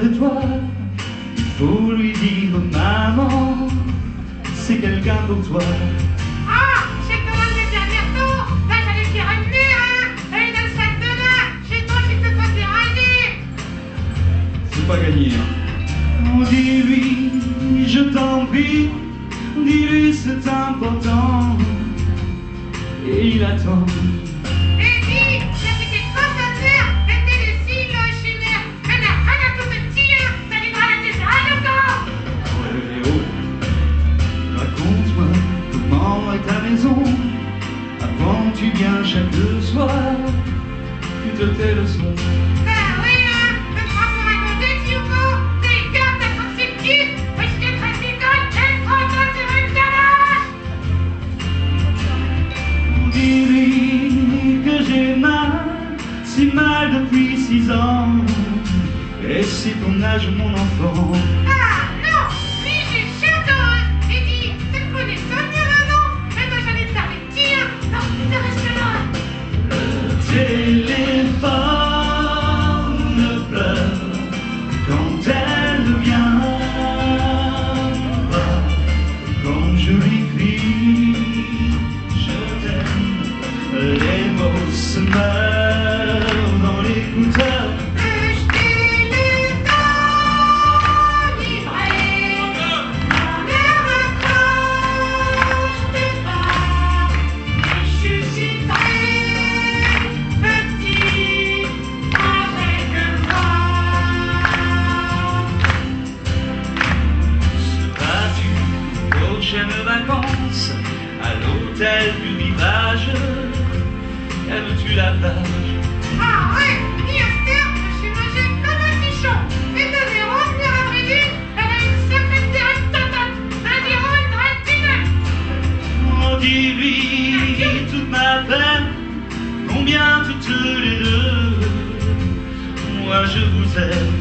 près de toi. Il faut lui dire maman, c'est quelqu'un pour toi. Ah, je commence bien bientôt. Là, j'allais faire un mur, hein. Et dans le sac de bain, chez toi, je te fasse déranger. C'est pas gagné, hein. Oh, dis-lui, je t'en prie, dis-lui c'est important. Et il attend. Et dis, la petite consommeur, était le signe chimère. Elle a rien à tout petit, hein. Ça lui doit la tête à encore. Oh, raconte-moi comment est ta maison. Avant tu viens chaque soir, tu te tais le son. Ben oui, hein. Le grand pour raconter, Hugo. T'es gars, t'as trop de cul. Moi, je t'ai très école. Elle prend toi sur une calache. Dis-lui que j'ai mal, si mal depuis 6 ans. Et c'est ton âge, mon enfant. Ah, non. Lui, j'ai château, hein. Et dis, tu me connais ça mieux maintenant. Et moi, j'en ai parlé de tir. Non, tu restes là. Le téléphone pleure quand elle vient. Quand je lui crie, je t'aime, les mots se meurent dans l'écouteur. Prochaines vacances à l'hôtel du rivage, aimes-tu la plage? Ah ouais, ni Esther, je suis mangé comme un fichon. Et de zéro, venir à Brésil, elle a une secrétaire de tatate. Un zéro, une drague. Oh, dis-lui toute ma peine, combien toutes les deux, moi je vous aime.